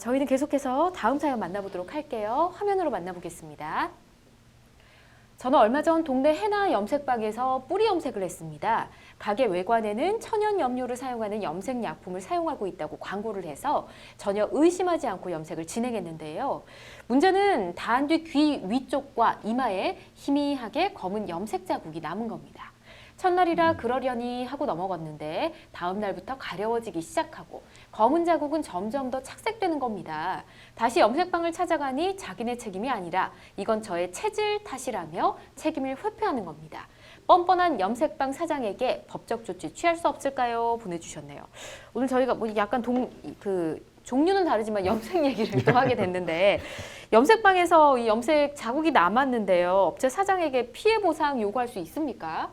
저희는 계속해서 다음 사연 만나보도록 할게요. 화면으로 만나보겠습니다. 저는 얼마 전 동네 해나 염색방에서 뿌리 염색을 했습니다. 가게 외관에는 천연 염료를 사용하는 염색 약품을 사용하고 있다고 광고를 해서 전혀 의심하지 않고 염색을 진행했는데요. 문제는 다 한 뒤 귀 위쪽과 이마에 희미하게 검은 염색 자국이 남은 겁니다. 첫날이라 그러려니 하고 넘어갔는데 다음 날부터 가려워지기 시작하고 검은 자국은 점점 더 착색되는 겁니다. 다시 염색방을 찾아가니 자기네 책임이 아니라 이건 저의 체질 탓이라며 책임을 회피하는 겁니다. 뻔뻔한 염색방 사장에게 법적 조치 취할 수 없을까요? 보내주셨네요. 오늘 저희가 뭐 약간 종류는 다르지만 염색 얘기를 또 하게 됐는데 염색방에서 이 염색 자국이 남았는데요. 업체 사장에게 피해 보상 요구할 수 있습니까?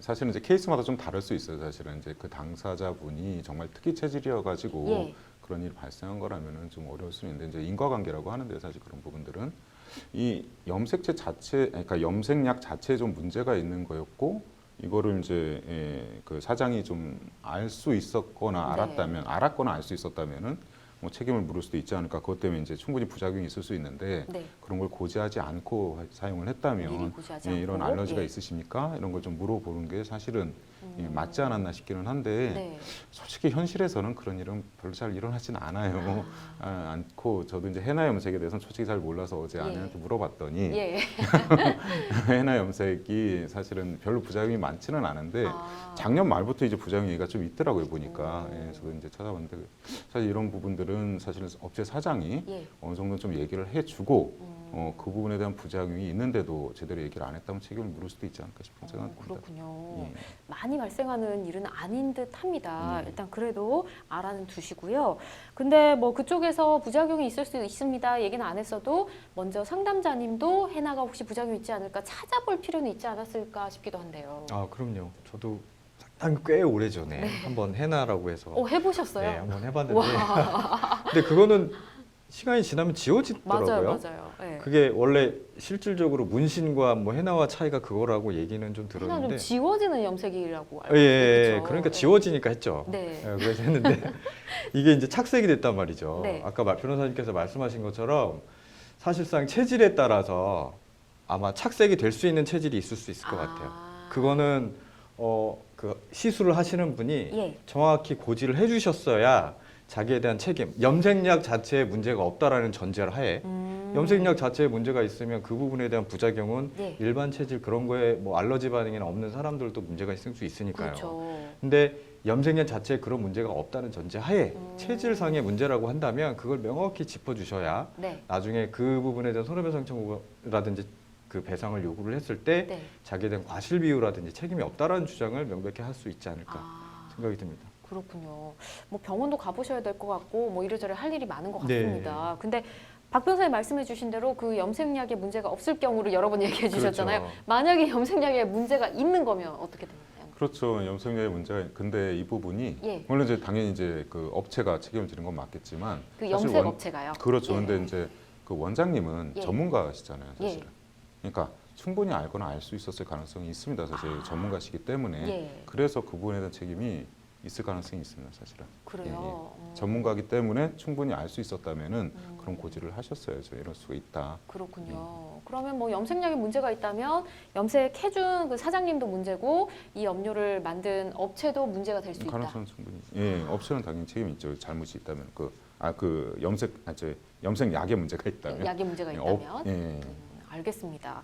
사실은 이제 케이스마다 좀 다를 수 있어요. 사실은 이제 그 당사자분이 정말 특이 체질이어가지고 그런 일이 발생한 거라면은 좀 어려울 수 있는데 이제 인과관계라고 하는데 사실 그런 부분들은 이 염색체 자체, 그러니까 염색약 자체에 좀 문제가 있는 거였고 이거를 이제 그 사장이 좀 알 수 있었거나 알았거나 알 수 있었다면은 뭐 책임을 물을 수도 있지 않을까. 그것 때문에 이제 충분히 부작용이 있을 수 있는데 그런 걸 고지하지 않고 사용을 했다면 이런 알러지가 있으십니까? 이런 걸 좀 물어보는 게 사실은 맞지 않았나 싶기는 한데 솔직히 현실에서는 그런 일은 별로 잘 일어나지는 않아요. 않고 저도 이제 해나 염색에 대해서는 솔직히 잘 몰라서 어제 아내한테 물어봤더니 해나 염색이 사실은 별로 부작용이 많지는 않은데 작년 말부터 이제 부작용 얘기가 좀 있더라고요 보니까. 저도 이제 찾아봤는데 사실 이런 부분들은 사실은 업체 사장이 어느 정도 좀 얘기를 해주고 그 부분에 대한 부작용이 있는데도 제대로 얘기를 안 했다면 책임을 물을 수도 있지 않을까 싶은 생각이 듭니다. 그렇군요. 많이 발생하는 일은 아닌 듯 합니다. 일단 그래도 알아는 두시고요. 근데 뭐 그쪽에서 부작용이 있을 수 있습니다. 얘기는 안 했어도 먼저 상담자님도 해나가 혹시 부작용이 있지 않을까 찾아볼 필요는 있지 않았을까 싶기도 한데요. 그럼요. 저도 상당히 꽤 오래전에 한번 해나라고 해서 해보셨어요? 네, 한번 해봤는데 근데 그거는 시간이 지나면 지워지더라고요. 맞아요. 그게 원래 실질적으로 문신과 뭐 해나와 차이가 그거라고 얘기는 좀 해나 들었는데 좀 지워지는 염색이라고 알고 있어요. 그러니까 지워지니까 했죠. 그래서 했는데 이게 이제 착색이 됐단 말이죠. 아까 변호사님께서 말씀하신 것처럼 사실상 체질에 따라서 아마 착색이 될 수 있는 체질이 있을 수 있을 것 같아요. 그거는 그 시술을 하시는 분이 정확히 고지를 해주셨어야 자기에 대한 책임, 염색약 자체에 문제가 없다라는 전제를 하에 염색약 자체에 문제가 있으면 그 부분에 대한 부작용은 일반 체질 그런 거에 뭐 알러지 반응이나 없는 사람들도 문제가 있을 수 있으니까요. 근데 염색약 자체에 그런 문제가 없다는 전제 하에 체질상의 문제라고 한다면 그걸 명확히 짚어주셔야 나중에 그 부분에 대한 손해배상 청구라든지 그 배상을 요구를 했을 때 자기에 대한 과실 비유라든지 책임이 없다라는 주장을 명백히 할 수 있지 않을까 생각이 듭니다. 그렇군요. 뭐 병원도 가보셔야 될 것 같고 뭐 이래저래 할 일이 많은 것 같습니다. 근데 박 변호사님 말씀해 주신 대로 그 염색약에 문제가 없을 경우를 여러 번 얘기해 주셨잖아요. 만약에 염색약에 문제가 있는 거면 어떻게 되나요? 그렇죠. 염색약에 문제가 근데 이 부분이 물론 이제 당연히 이제 그 업체가 책임을 지는 건 맞겠지만 그 염색 업체가요? 그렇죠. 근데 이제 그 원장님은 전문가시잖아요, 사실은. 그러니까 충분히 알거나 알 수 있었을 가능성이 있습니다. 사실 전문가시기 때문에 그래서 그 부분에 대한 책임이 있을 가능성이 있습니다, 사실은. 그래요. 전문가기 때문에 충분히 알 수 있었다면은 그런 고지를 하셨어야죠. 이럴 수가 있다. 그렇군요. 그러면 뭐 염색약에 문제가 있다면 염색해준 그 사장님도 문제고 이 염료를 만든 업체도 문제가 될 수 있다. 가능성은 충분히. 업체는 당연히 책임이 있죠. 잘못이 있다면 염색약에 문제가 있다면. 약에 문제가 있다면. 알겠습니다.